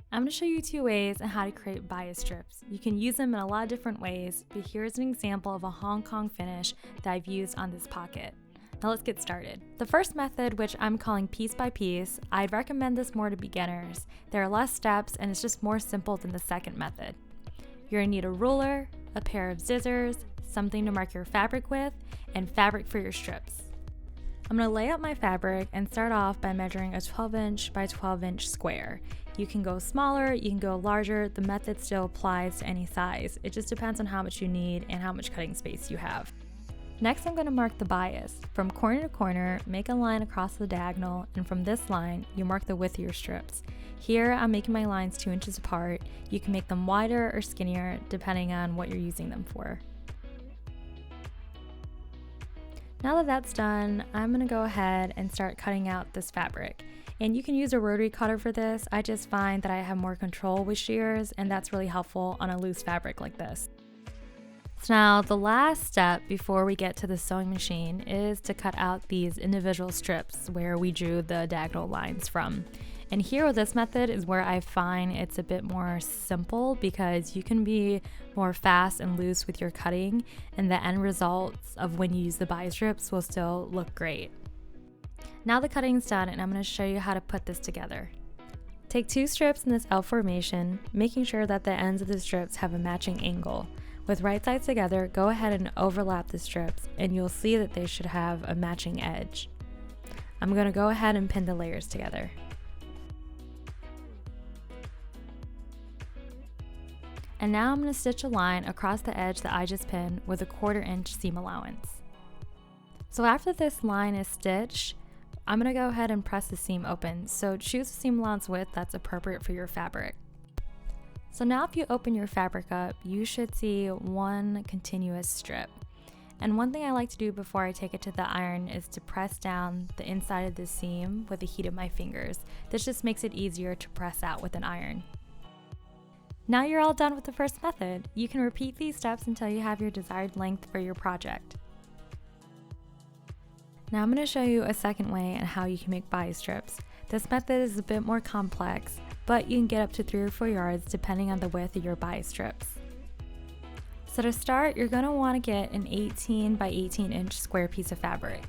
I'm going to show you two ways on how to create bias strips. You can use them in a lot of different ways, but here's an example of a Hong Kong finish that I've used on this pocket. Now let's get started. The first method, which I'm calling piece by piece, I'd recommend this more to beginners. There are less steps and it's just more simple than the second method. You're going to need a ruler, a pair of scissors, something to mark your fabric with, and fabric for your strips. I'm going to lay out my fabric and start off by measuring a 12-inch by 12-inch square. You can go smaller, you can go larger, the method still applies to any size. It just depends on how much you need and how much cutting space you have. Next, I'm going to mark the bias. From corner to corner, make a line across the diagonal, and from this line, you mark the width of your strips. Here, I'm making my lines 2 inches apart. You can make them wider or skinnier, depending on what you're using them for. Now that that's done, I'm going to go ahead and start cutting out this fabric. And you can use a rotary cutter for this. I just find that I have more control with shears, and that's really helpful on a loose fabric like this. So now the last step before we get to the sewing machine is to cut out these individual strips where we drew the diagonal lines from. And here with this method is where I find it's a bit more simple because you can be more fast and loose with your cutting, and the end results of when you use the bias strips will still look great. Now the cutting is done, and I'm going to show you how to put this together. Take 2 strips in this L formation, making sure that the ends of the strips have a matching angle. With right sides together, go ahead and overlap the strips, and you'll see that they should have a matching edge. I'm going to go ahead and pin the layers together. And now I'm going to stitch a line across the edge that I just pinned with a 1/4 inch seam allowance. So after this line is stitched, I'm going to go ahead and press the seam open. So choose a seam allowance width that's appropriate for your fabric. So now if you open your fabric up, you should see one continuous strip. And one thing I like to do before I take it to the iron is to press down the inside of the seam with the heat of my fingers. This just makes it easier to press out with an iron. Now you're all done with the first method. You can repeat these steps until you have your desired length for your project. Now I'm going to show you a second way on how you can make bias strips. This method is a bit more complex, but you can get up to 3 or 4 yards depending on the width of your bias strips. So to start, you're going to want to get an 18 by 18 inch square piece of fabric.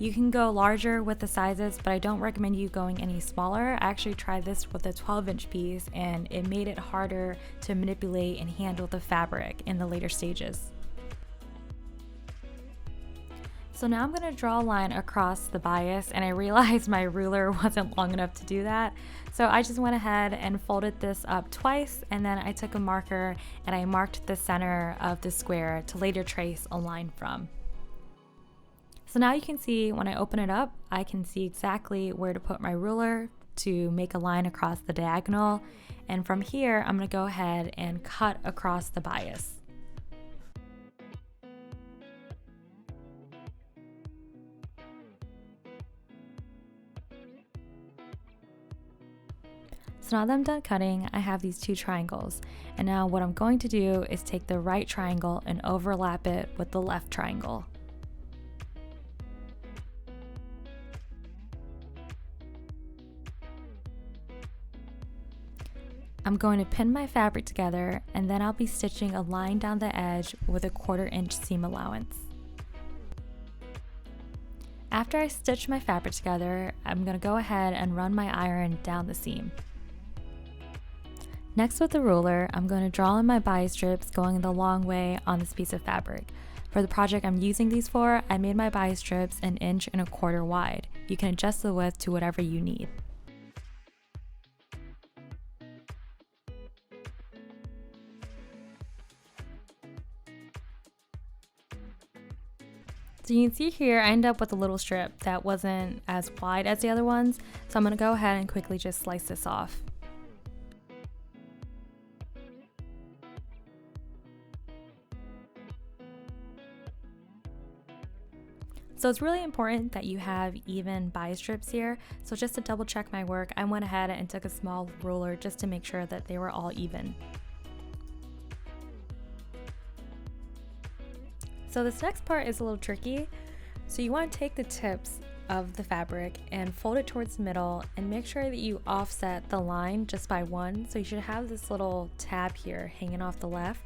You can go larger with the sizes, but I don't recommend you going any smaller. I actually tried this with a 12-inch piece and it made it harder to manipulate and handle the fabric in the later stages. So now I'm going to draw a line across the bias, and I realized my ruler wasn't long enough to do that. So I just went ahead and folded this up twice, and then I took a marker and I marked the center of the square to later trace a line from. So now you can see when I open it up, I can see exactly where to put my ruler to make a line across the diagonal. And from here, I'm going to go ahead and cut across the bias. So now that I'm done cutting, I have these 2 triangles. And now what I'm going to do is take the right triangle and overlap it with the left triangle. I'm going to pin my fabric together, and then I'll be stitching a line down the edge with a 1/4 inch seam allowance. After I stitch my fabric together, I'm going to go ahead and run my iron down the seam. Next, with the ruler, I'm going to draw in my bias strips going the long way on this piece of fabric. For the project I'm using these for, I made my bias strips 1 1/4 inch wide. You can adjust the width to whatever you need. So you can see here, I end up with a little strip that wasn't as wide as the other ones, so I'm going to go ahead and quickly just slice this off. So it's really important that you have even bias strips here. So just to double check my work, I went ahead and took a small ruler just to make sure that they were all even. So this next part is a little tricky. So you want to take the tips of the fabric and fold it towards the middle, and make sure that you offset the line just by 1. So you should have this little tab here hanging off the left.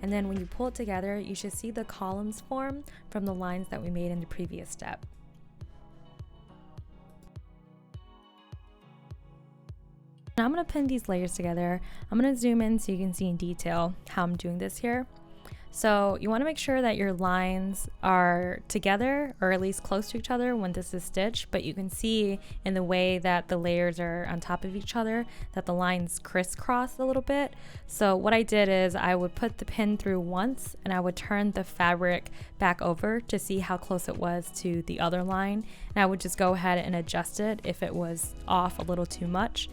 And then when you pull it together, you should see the columns form from the lines that we made in the previous step. Now I'm going to pin these layers together. I'm going to zoom in so you can see in detail how I'm doing this here. So you want to make sure that your lines are together, or at least close to each other when this is stitched, but you can see in the way that the layers are on top of each other that the lines crisscross a little bit. So what I did is I would put the pin through once and I would turn the fabric back over to see how close it was to the other line, and I would just go ahead and adjust it if it was off a little too much.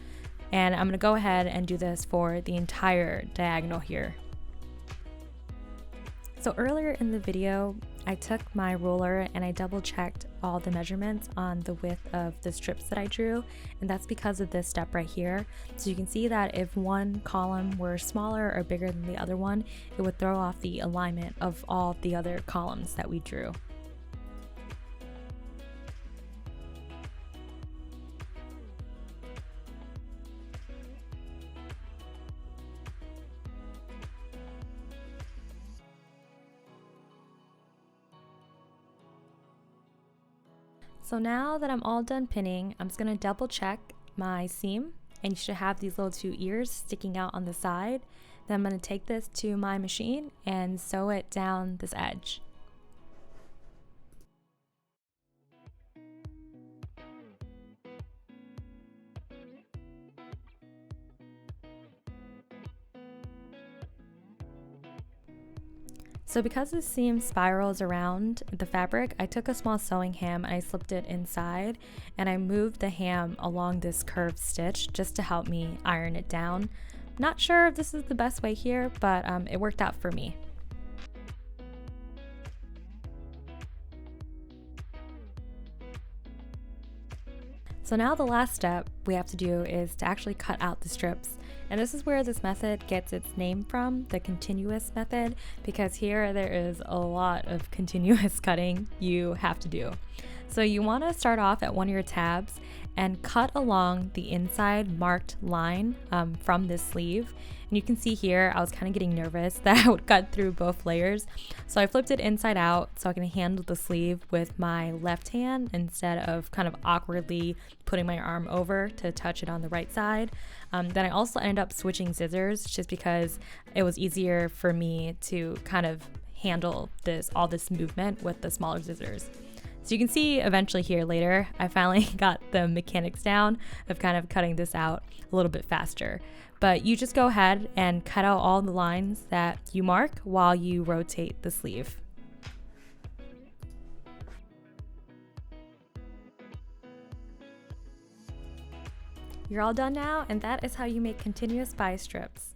And I'm going to go ahead and do this for the entire diagonal here. So earlier in the video, I took my ruler and I double checked all the measurements on the width of the strips that I drew, and that's because of this step right here. So you can see that if one column were smaller or bigger than the other one, it would throw off the alignment of all the other columns that we drew. So now that I'm all done pinning, I'm just going to double check my seam, and you should have these little 2 ears sticking out on the side. Then I'm going to take this to my machine and sew it down this edge. So because the seam spirals around the fabric, I took a small sewing ham and I slipped it inside, and I moved the ham along this curved stitch just to help me iron it down. Not sure if this is the best way here, but it worked out for me. So now the last step we have to do is to actually cut out the strips. And this is where this method gets its name from, the continuous method, because here there is a lot of continuous cutting you have to do. So you want to start off at one of your tabs and cut along the inside marked line from this sleeve. And you can see here I was kind of getting nervous that I would cut through both layers. So I flipped it inside out so I can handle the sleeve with my left hand instead of kind of awkwardly putting my arm over to touch it on the right side. Then I also ended up switching scissors just because it was easier for me to kind of handle all this movement with the smaller scissors. So you can see eventually here later, I finally got the mechanics down of kind of cutting this out a little bit faster. But you just go ahead and cut out all the lines that you mark while you rotate the sleeve. You're all done now, and that is how you make continuous bias strips.